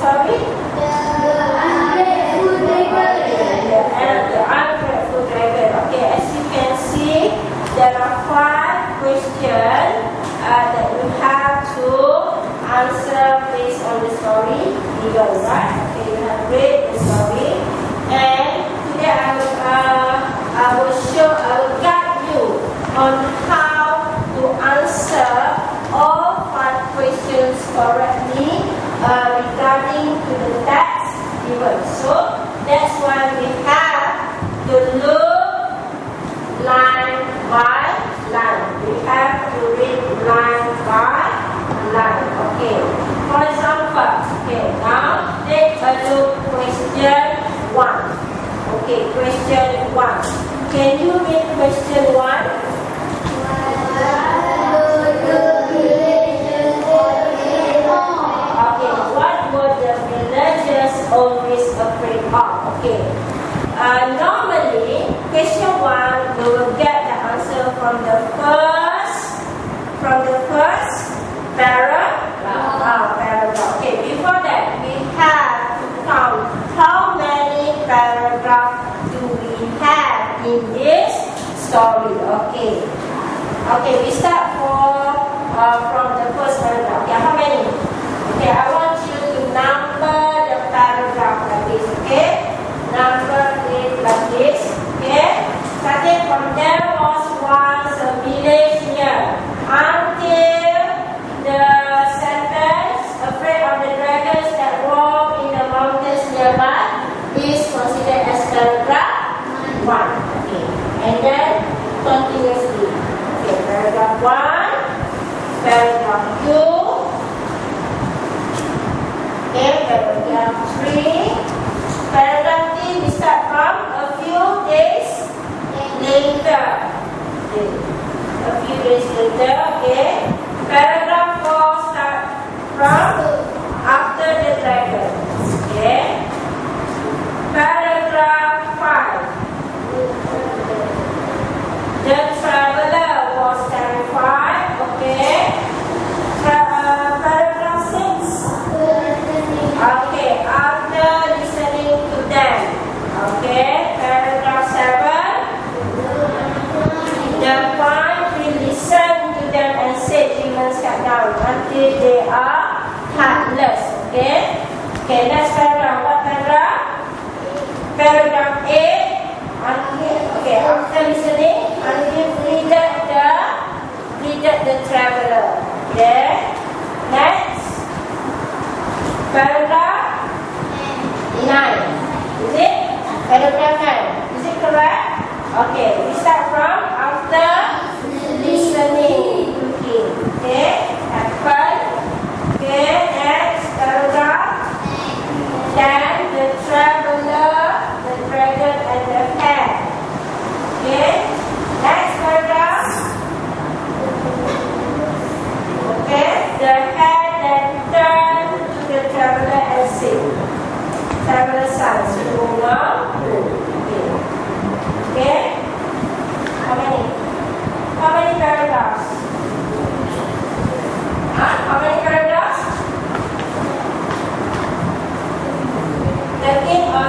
story? The ungrateful dragon. Okay, as you can see, there are 5 questions that you have to answer based on the story given, right? Okay, you have read the story, and today I will guide you on how to answer all 5 questions correctly regarding to the text given. So that's why we have to look line by line. We have to read line by line. Okay. For example, okay, now take a look question 1. Okay, question 1. Can you read question 1? Always afraid of. Okay. Normally, question 1 we will get the answer from the first paragraph. Okay. Before that, we have to count how many paragraphs do we have in this story. Okay. Okay. We start from the first paragraph. Okay. How many? Okay. I want you to number paragraph like this, okay? Number it like this, okay? Starting from there was once a village near until the sentence afraid of the dragons that roam in the mountains nearby is considered as paragraph 1. Okay, and then continuously. Okay, paragraph 1, paragraph 2. Okay, paragraph 3. Paragraph 3 we start from a few days later. Okay. A few days later, okay. Paragraph 4 start from after the dragon. Okay. Paragraph 5. The traveler was terrified. Okay. Paragraph 6. Okay, after listening to them. Okay, paragraph 7. The point will listen to them and say humans cut down until they are heartless. Okay. Okay, next paragraph. What paragraph? Paragraph 8. Okay, after listening, until pleaded the traveler. Okay. Next. Paragraph 9. Is it? Paragraph 9. Is it correct? Okay. We start from after listening to him. Okay. Happen. Okay. Next paragraph. Then the traveler, the dragon, and the hare. Okay. Next paragraph. Okay. The hare then turned the traveler and said, traveler son, okay. How many paragraphs? How many paragraphs? 13 or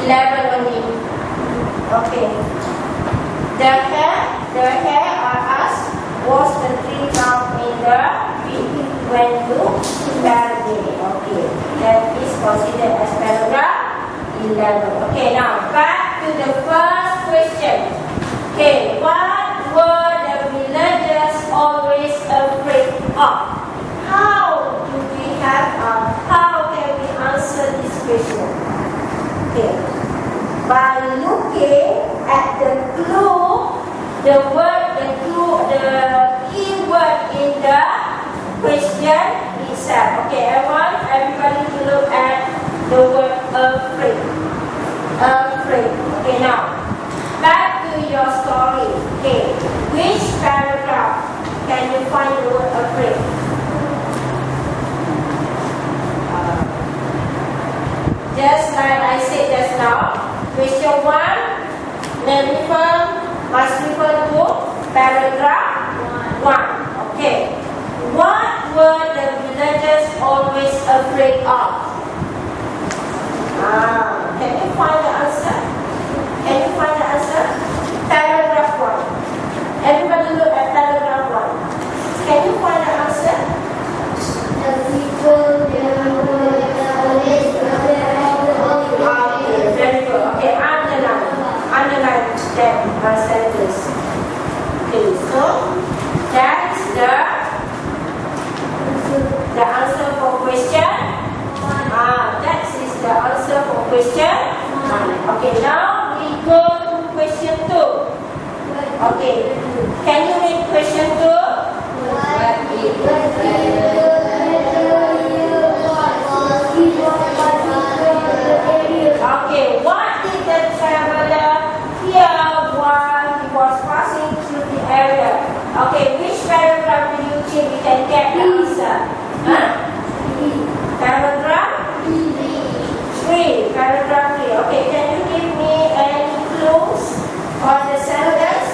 11 only. Okay. The hare or us was the tree found in the tree when you bury it. Okay, that is considered as paragraph 11. Okay, now back to the first question. Okay, what were the villagers always afraid of? How can we answer this question? Okay, by looking at the clue, the key word in the question itself. Okay, I want everybody to look at the word afraid. Afraid. Okay, now back to your story. Okay, which paragraph can you find the word afraid? Just like I said just now, question 1 must refer to paragraph 1. Okay. What were the afraid of? Can you find the answer? Can you find the answer? Paragraph 1. Everybody look at paragraph 1. Can you find the answer? The people Okay, very good. Okay, underline that sentence. Okay, so that's the answer for question. That is the answer for question 1. Okay, now we go to question 2. Okay, can you read question 2? Okay, what did the traveler hear while he was passing through the area? Okay, which paragraph do you think we can get the answer? Paragraph 3. Paragraph 3. Okay, can you give me any clues on the sentence?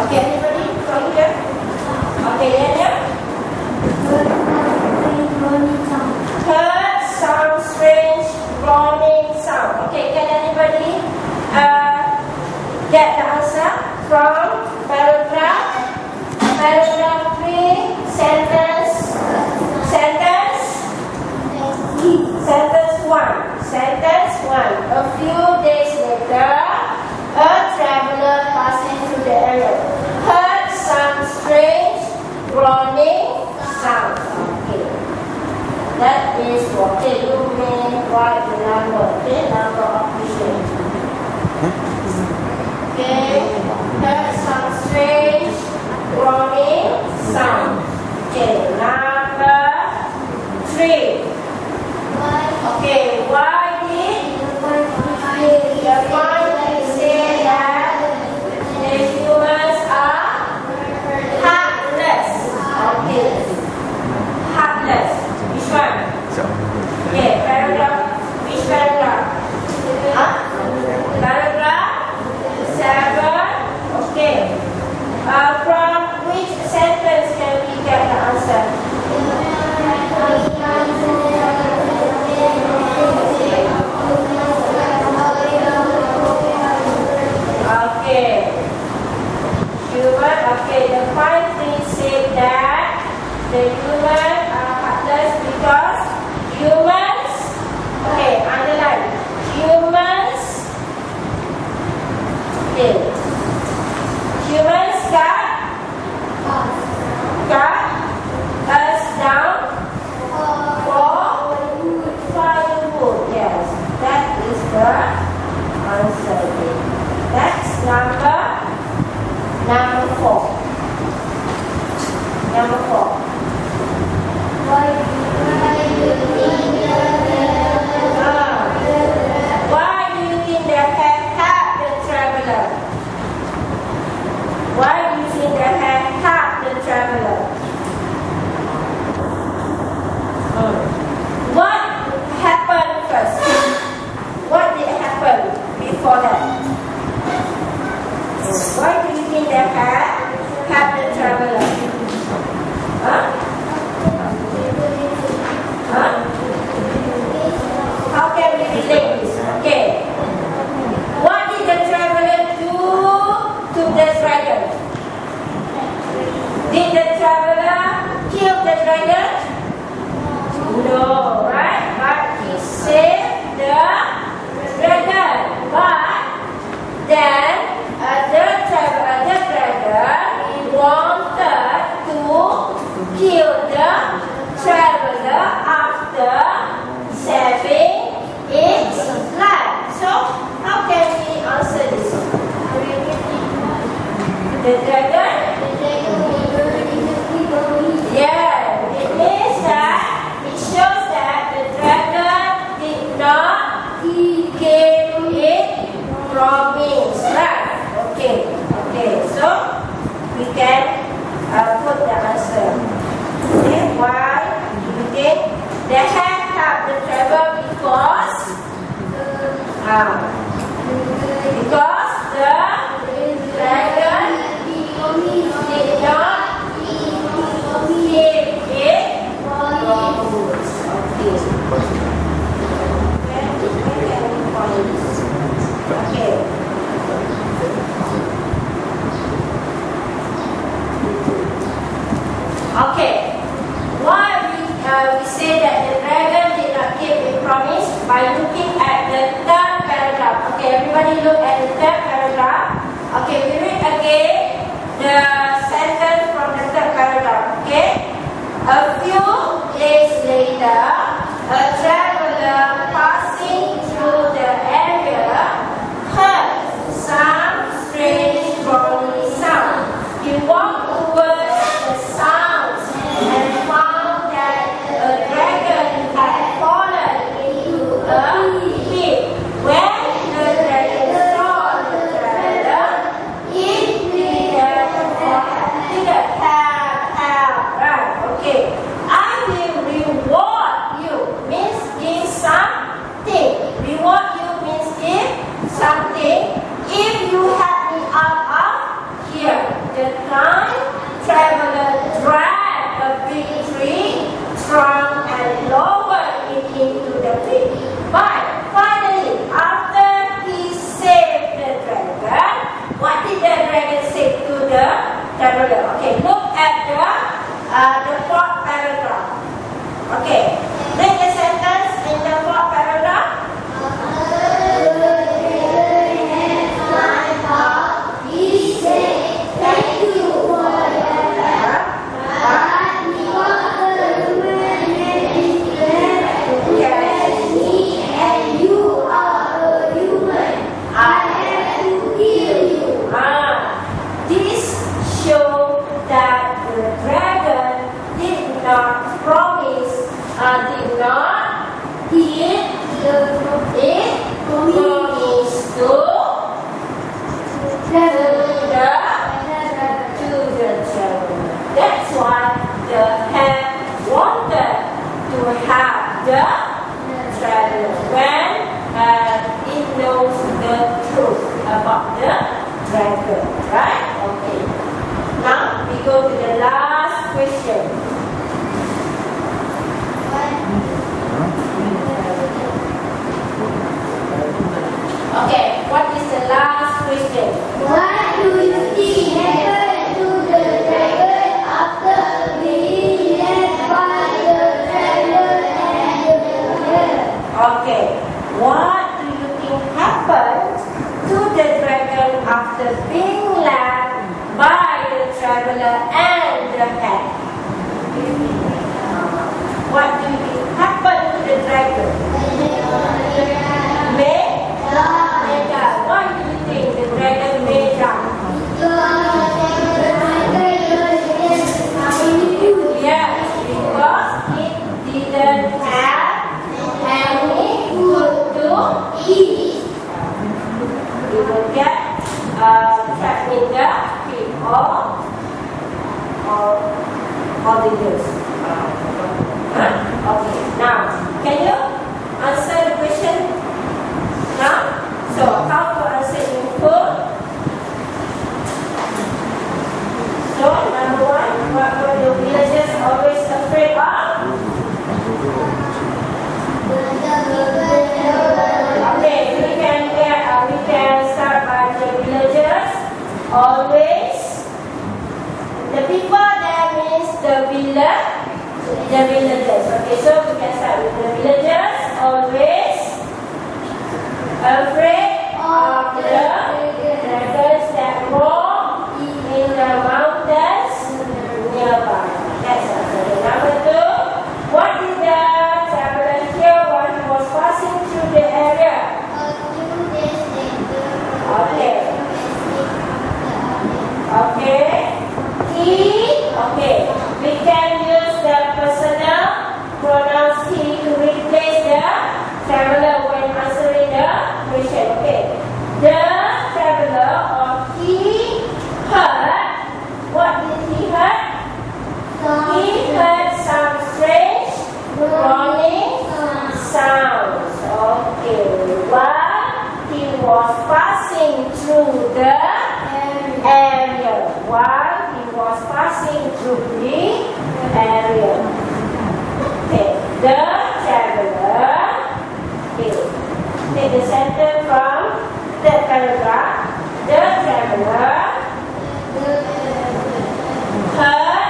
Okay, anybody from here? Okay, Daniel? Heard some strange groaning sound. Okay, can anybody get the answer from paragraph 3, sentence 1. Sentence 1. A few days later, a traveler passing through the area heard some strange groaning sound. Okay. That is okay. You may write the number. Okay, number of patients. Okay. Heard some strange groaning sound. Okay. Number 3. Okay. Why did the Bible say that the humans are heartless? Okay. Heartless. Which one? Okay, paragraph. Which paragraph? Paragraph 7. Okay. From which sentence can we get the answer? Okay. Human. Okay. The 5 things say that the human are heartless because humans. Okay, underline. Humans. Okay. Humans cut us down for firewood. Yes, that is the answer. That's number 4. Number 4. Why do you think they have helped the traveler? Why do you think they have helped the traveler? What happened first? What did happen before that? Why do you think they have helped the traveler? How can we relate this? Okay. What did the traveler do to the dragon? Did the traveler kill the dragon? No, right? But he saved the dragon. But then the dragon wanted to kill the traveler after saving its life. So, how can we answer this? The dragon? Yeah, it means that it shows that the dragon did not give it promise, right? Okay, so we can put the answer. Okay, why do you think they have helped the traveler? Because the dragon did not give it Okay. Why we say that the dragon did not keep his promise? By looking at the third paragraph. Okay, everybody look at the third paragraph. Okay, we read again the sentence from the third paragraph. Okay. A few days later, a traveler passing through the area heard some strange groaning sound. He walked towards the sounds and found that a dragon had fallen into a pit. When the dragon saw the traveler, it didn't have. Right, okay. I will reward you means give something. Reward you means give something if you help me out of here. The time traveler dragged a big tree trunk and lowered it into the pit. But finally, after he saved the dragon, what did the dragon say to the traveler? Okay, look at the fourth paragraph. Okay, read the sentence in the fourth paragraph. This shows that the dragon did not promise, did not keep it promise to the traveler. That's why the hen wanted to have the traveler when it knows the truth about the dragon, right? Okay. Now we go to the last question. Okay, what is the last question? What do you think happened to the dragon after being led by the traveler and the dragon? Okay, what do you think happened to the dragon after being led by the traveler and the hen? What do you think happened to the dragon? May die. Why do you think the dragon may die? Yes, because it didn't have any food to eat. You will get trapped in the pit or the years. Okay, now can you answer the question now? So how to answer in full? So number one, what were the villagers always afraid of? Okay, we can start by the villagers. Always, the people that means the villagers. Okay, so we can start with the villagers. Always afraid of the dragons that roam in the mountains nearby. That's answer. Number two, what did the traveler hear when he was passing through the area? Okay. We can use the personal pronouns he to replace the traveler when answering the question. Okay. The traveler or he heard. What did he heard? He heard some strange groaning sounds. Okay. While he was passing through the area. While he was passing through the area. Okay. The traveler. Okay. Take the sentence from the paragraph. The traveler heard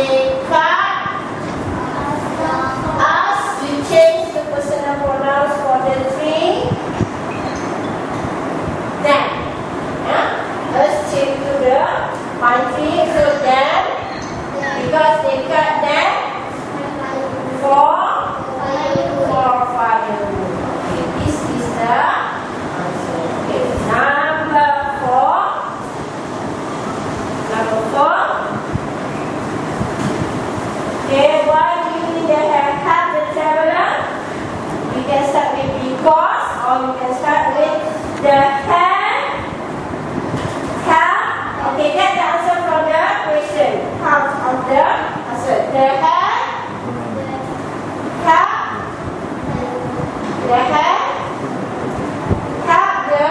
they cut us. You change the personal pronouns for the tree. Then, let's change to the pine tree. So then, because they cut them for firewood. Okay, this is the answer. Okay, number 4. Okay, why do you need a haircut, the traveler? You can start with because, or you can start with the hair. Okay, get the answer from the question. Half of the answer. The hair. The hair. The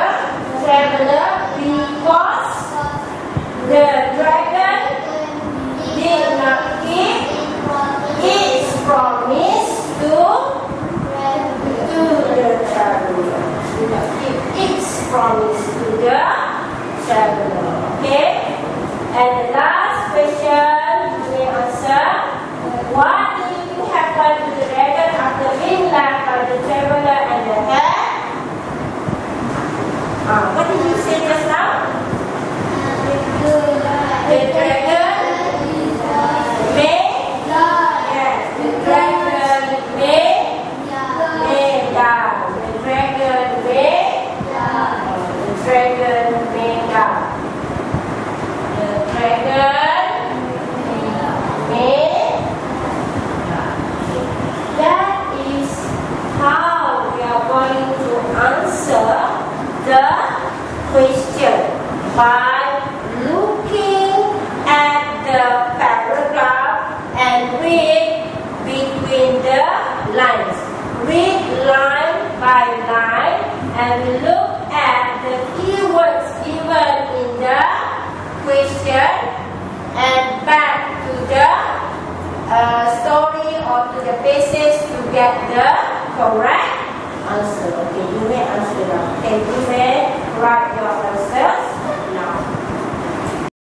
traveler because the dragon did not keep its promise to the traveler. Did not keep its promise to the traveler. Okay? And the last question, you may answer. What did happen to the dragon after being left by the traveler and the hare? What did you say just now? The dragon may die. The dragon may die. The dragon may die. The dragon may die. The dragon may die. That is how we are going to answer the question by looking at the paragraph and read between the lines. Read line by line and look at the keywords given in the question and back to the story or to the passage to get the correct answer. Okay, you may answer now. Okay, you may write your answers.